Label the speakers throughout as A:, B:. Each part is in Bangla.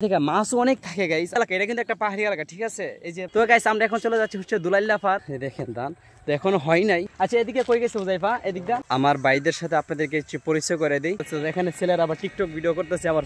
A: দেখে মাছও অনেক থাকে গাইস। এলাকা এটা কিন্তু একটা পাহাড়ি এলাকা, ঠিক আছে। এই যে তো গাইস আমরা এখন চলে যাচ্ছি হচ্ছে দুলাইল্লাফাত। দেখেন দান তো এখনো হয় নাই। আচ্ছা এদিকে কই গেছে হুজাইফা? এদিকটা আমার ভাইদের সাথে আপনাদেরকে একটু পরিচয় করে দিই। এখানে ছেলেরা আবার টিকটক ভিডিও করতেছে আবার।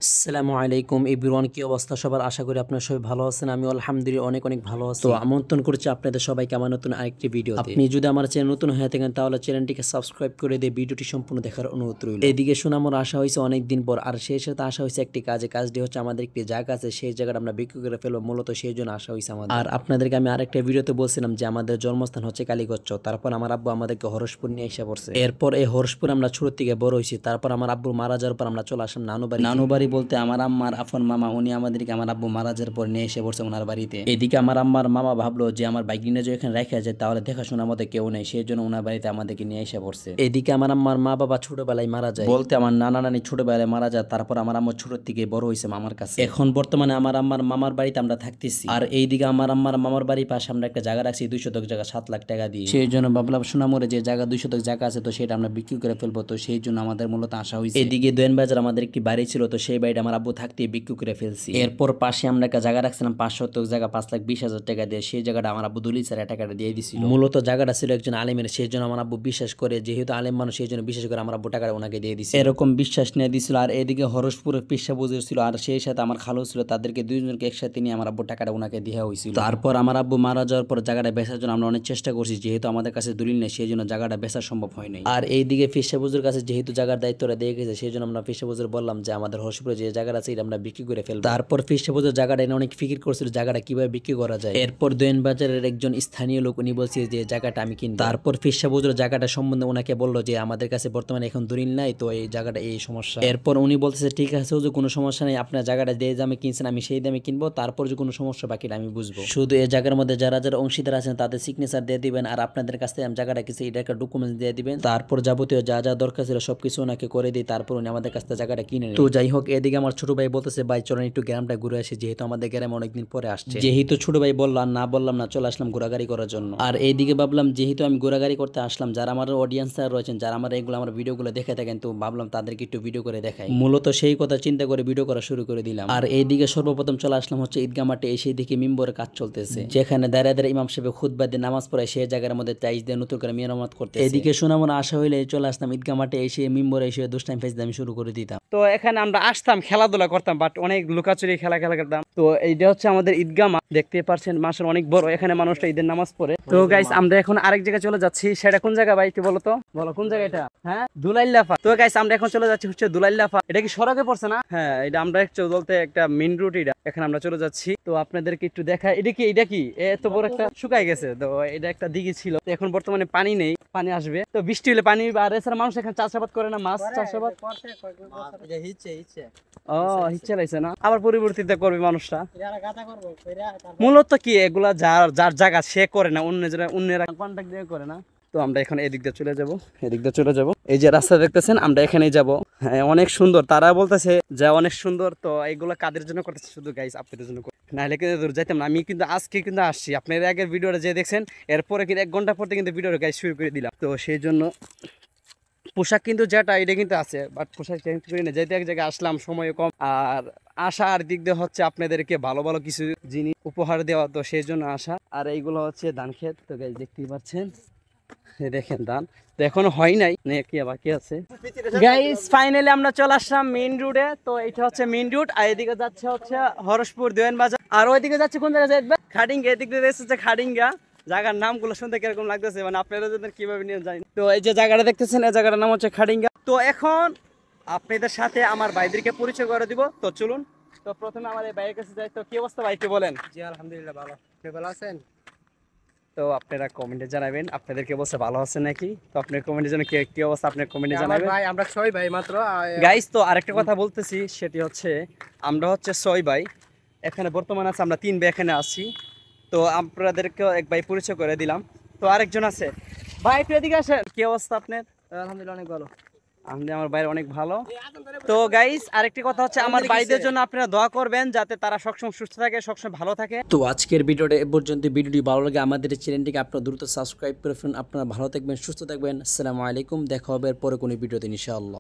A: আসসালামু আলাইকুম এভরিওয়ান, কি অবস্থা সবার? আশা করি আপনারা সবাই ভালো আছেন। আমি আলহামদুলিল্লাহ অনেক অনেক ভালো আছি। তো আমন্ত্রণ করছি আপনাদের সবাইকে আমার নতুন আরেকটি ভিডিও। আপনি যদি আমার চ্যানেল নতুন হয়ে থাকেন তাহলে চ্যানেলটিকে সাবস্ক্রাইব করে দিয়ে ভিডিওটি সম্পূর্ণ দেখার অনুরোধ রইল। এদিকে সুনামর আসা হয়েছে অনেক দিন পর, আর সেই সাথে আসা হয়েছে একটি কাজটি হচ্ছে আমাদের একটি জায়গা আছে, সেই জায়গাটা আমরা বিক্রি করে ফেলবো, মূলত সেই জন্য আসা হয়েছে আমাদের। আর আপনাদেরকে আমি আরেকটা ভিডিওতে বলছিলাম যে আমাদের জন্মস্থান হচ্ছে কালীগঞ্জ। তারপর আমার আব্বু আমাদেরকে হরসপুর নিয়ে এসে পড়ছে। এরপর এই হরসপুর আমরা ছোট থেকে বড় হয়েছি। তারপর আমার আব্বু মারা যাওয়ার পর আমরা চলে আসলাম নানুবাড়ি বলতে আমার আম্মার আফন মামা, উনি আমাদেরকে আমার আব্বু মারা যাওয়ার পর নিয়ে এসে পড়ছে ওনার বাড়িতে। এদিকে আমার আম্মার মামা ভাবলো যে আমার বাইকিনে যদি এখানে রেখে যায় তাহলে দেখাশোনার মতো কেউ নেই, সেই জন্য ওনার বাড়িতে আমাদেরকে নিয়ে এসে পড়ছে। এদিকে আমার আম্মার মা বাবা ছোটবেলায় মারা যায়, বলতে আমার নানা নানি ছোটবেলায় মারা যায়। তারপর আমার আম্মা ছোট থেকে বড় হয়েছে মামার কাছে। এখন বর্তমানে আমার আম্মার মামার বাড়িতে আমরা থাকতেছি। আর এইদিকে আমার আম্মার মামার বাড়ির পাশে আমরা একটা জায়গা রাখছি 200 জায়গা 7 লাখ টাকা দিয়ে। সেই জন্য ভাবলাম সোনামুড়ে যে জায়গা 200 জায়গা আছে তো সেটা আমরা বিক্রি করে ফেলবো, তো সেই জন্য আমাদের মূলত আসা হয়েছে। এদিকে দোয়েন বাজার আমাদের একটি বাড়ি ছিল, তো সেই বাড়িটা আমার আব্বু থাকতে বিক্রি করে ফেলছি। এরপর পাশে আমরা একটা জায়গা রাখছিলাম 500 জায়গা 5,20,000 টাকা দিয়ে, সেই জায়গাটা আমার আব্বু দলিল স্যার টাকাটা দিয়ে দিছিল। মূলত জায়গাটা ছিল একজন আলেমের, সেই জন্য আমার আব্বু বিশ্বাস করে, যেহেতু আলেম মানুষ সেই জন্য বিশ্বাস করে আমার আব্বু টাকাটা ওনাকে দিয়ে দিছিল। এরকম বিশ্বাস নিয়ে দিছিল। আর এদিকে হরসপুরে পিসা বুঝে ছিল, আর সেই সাথে আমার খালু ছিল, তাদেরকে দুইজনকে একসাথে নিয়ে আমার আব্বু টাকাটা ওনাকে দেওয়া হয়েছিল। তারপর আমার আব্বু মারা যাওয়ার পর জায়গাটা বেচার জন্য আমরা অনেক চেষ্টা করছি, যেহেতু আমাদের কাছে দলিল নেই সেই জন্য জায়গাটা বেচা সম্ভব হয় নাই। আর এইদিকে ফিসা বুজুর কাছে যেহেতু জায়গার দায়িত্বটা দিয়ে গেছে, সেই জন্য আমরা ফিসা বুজুর বললাম যে আমাদের হরসপুরে যে জায়গা আছে এটা আমরা বিক্রি করে ফেলবো। তারপর ফিসা বুজুর জায়গাটা এনে অনেক ফিকির করছিল জায়গাটা কিভাবে বিক্রি করা যায়। এরপর দোয়েন বাজারের একজন স্থানীয় লোক উনি বলছে যে জায়গাটা আমি কিনবো। তারপর ফিসা বুজুর জায়গাটা সম্বন্ধে ওনাকে বললো যে আমাদের কাছে বর্তমানে এখন দলিল নাই, তো এই জায়গাটা এই সমস্যা। এরপর উনি বলতেছে ঠিক আছে হুজুর কোনো সমস্যা নেই, আপনার জায়গাটা যে দামে কিনছেন আমি সেই দামে কিনবো, তারপর যে কোনো সমস্যা বাকিটা আমি বুঝবো। শুধু এই জায়গার মধ্যে যারা যারা অংশীদার আছেন তাদের সিগনেচার দিয়ে দিবেন, আর আপনাদের কাছ থেকে জায়গাটা কিছু এটা একটা ডকুমেন্টস দিয়ে দিবেন। তারপর যাবতীয় যা যা দরকার ছিল সবকিছু ওনাকে করে দিই, তারপর উনি আমাদের কাছ থেকে জায়গাটা কিনে নেন। তো যাই হোক, এদিকে আমার ছোট ভাই বলতেছে ভাই চলেন একটু গ্রামটা ঘুরে আসি, যেহেতু আমাদের গ্রামে অনেকদিন পরে আসছে। যেহেতু ছোট ভাই বললো আর না বললাম না, চলে আসলাম ঘোরাঘুরি করার জন্য। আর এইদিকে ভাবলাম যেহেতু আমি ঘোরাঘুরি করতে আসলাম, যারা আমার অডিয়েন্সরা রয়েছেন, যারা আমার এগুলো আমার ভিডিওগুলো দেখে থাকেন, তো ভাবলাম তাদেরকে একটু ভিডিও করে দেখাই। মূলত সেই কথা চিন্তা করে ভিডিও করা শুরু করে দিলাম। আর এইদিকে সর্বপ্রথম চলে আসলাম হচ্ছে ঈদগাহ মাঠে, এসে দেখি মিম্বরের কাজ চলতেছে, যেখানে দাঁড়িয়ে দাঁড়িয়ে ইমাম সাহেব খুতবা দিয়ে নামাজ পড়ে সেই জায়গার মধ্যে টাইলস দিয়ে নতুন করে মেরামত করতে। এদিকে সোনামুড়া আসা হইলে চলে আসতাম ঈদগাহ মাঠে, এসে মিম্বরে এসে দুষ্টাইম ফেস আমি শুরু করে দিতাম। তো এখানে আমরা আসতাম খেলাধুলা করতাম, বাট অনেক লুকাচুরি খেলা করতাম। তো এইটা হচ্ছে আমাদের ঈদগাহ মাঠ, দেখতে পাচ্ছেন মাসের অনেক বড়, এখানে মানুষটা ঈদের নামাজ পড়ে। তো গাইস আমরা এখন আরেক জায়গায় চলে যাচ্ছি, সেটা কোন জায়গা ভাই একটু বলো তো, বলো কোন জায়গা এটা? হ্যাঁ দুলাইল্লাফা। তো গাইস আমরা এখন চলে যাচ্ছি হচ্ছে দুলাইল্লাফা। এটা কি সড়কে পড়ছে না? হ্যাঁ এটা আমরা বলতে একটা মেইন রুট, এটা এখানে আমরা চলে যাচ্ছি। তো আপনাদেরকে একটু দেখাই এটা কি এত বড় একটা শুকাই গেছে, তো এটা একটা দিঘি ছিল, এখন বর্তমানে পানি নেই, পানি আসবে। তো বৃষ্টি হলে পানি, আর এছাড়া মানুষ এখানে চাষাবাদ করে না, মাছ চাষাবাদ। ও ইচ্ছা লাগছে না, আবার পরিবর্তিত করবে মানুষরা। মূলত কি এগুলা যার যার জায়গা সে করে না, অন্যরা কন্ট্রাক্ট দিয়ে করে না। তো আমরা এখন এদিক দিয়ে চলে যাব, এই যে রাস্তা দেখতেছেন আমরা এখানেই যাব। হ্যাঁ অনেক সুন্দর, তারা বলতেছে যে অনেক সুন্দর। তো এইগুলো কাদের জন্য করতেছে? শুধু গাইস আপনাদের জন্য, নাহলে কিন্তু দূর যাইতাম না। আমি কিন্তু আজকে কিন্তু আসছি, আপনার আগের ভিডিওটা যে দেখছেন এরপরে কিন্তু 1 ঘন্টা পর কিন্তু ভিডিওটা গাইস শুরু করে দিলাম। তো সেই জন্য পোশাক কিন্তু যেটা এটা কিন্তু আছে, বাট পোশাক চেঞ্জ করি না, যেহেতু এক জায়গায় আসলাম সময় কম, আর আসার দিক দিয়ে হচ্ছে আপনাদেরকে ভালো ভালো কিছু জিনিস উপহার দেওয়া, তো সেই জন্য আসা। আর এইগুলো হচ্ছে ধান ক্ষেত, তো গাইস দেখতেই পাচ্ছেন, দেখেন ধান তো এখনো হয় নাই, কি বাকি আছে। গাইস ফাইনালি আমরা চলে আসলাম মেইন রোডে। তো এটা হচ্ছে মেইন রোড, আর এদিকে যাচ্ছে হচ্ছে হরসপুর দোয়েন বাজার, আর ওইদিকে যাচ্ছে কোন জায়গায় যাইবে খাডিঙ্গা। এদিক দিয়ে হচ্ছে খাডিঙ্গা। জায়গার নামগুলো শুনতে কিরকম লাগতেছে, মানে আপনারা যদি কিভাবে নিয়ে যায়। তো এই যে জায়গাটা দেখতেছেন, এই জায়গাটার নাম হচ্ছে খাডিঙ্গা। তো এখন আপনাদের সাথে আমার ভাইদেরকে পরিচয় করে দিব, তো চলুন। তো প্রথমে আমার এই ভাইয়ের কাছে যাই। তো কি অবস্থা ভাইকে বলেন?
B: জি আলহামদুলিল্লাহ ভালো, আপনি ভালো আছেন?
A: তো আপনারা কমেন্টে জানাবেন আপনাদেরকে বলছে ভালো আছে নাকি। তো আপনার কমেন্টের জন্য কি অবস্থা আপনার কমেন্টে জানাবেন।
B: ভাই আমরা 6 ভাই মাত্র।
A: গাইস তো আরেকটা কথা বলতেছি, সেটি হচ্ছে আমরা হচ্ছে 6 ভাই, এখানে বর্তমানে আছে আমরা 3 ভাই এখানে আছি। তো আপনাদেরকেও এক ভাই পরিচয় করে দিলাম। তো আরেকজন আছে ভাই, একটু এদিকে আসেন। কি অবস্থা আপনার?
B: আলহামদুলিল্লাহ অনেক ভালো।
A: আমার ভাইয়ের অনেক ভালো। তো গাইস আরেকটি কথা হচ্ছে আমার ভাইদের জন্য আপনারা দোয়া করবেন, যাতে তারা সবসময় সুস্থ থাকে, সবসময় ভালো থাকে। তো আজকের ভিডিওটা এ পর্যন্ত। ভিডিওটি ভালো লাগে আমাদের চ্যানেলটিকে আপনারা দ্রুত সাবস্ক্রাইব করে ফেলুন। আপনারা ভালো থাকবেন, সুস্থ থাকবেন। আসসালামু আলাইকুম, দেখা হবে পরে কোনো ভিডিওতে ইনশাআল্লাহ।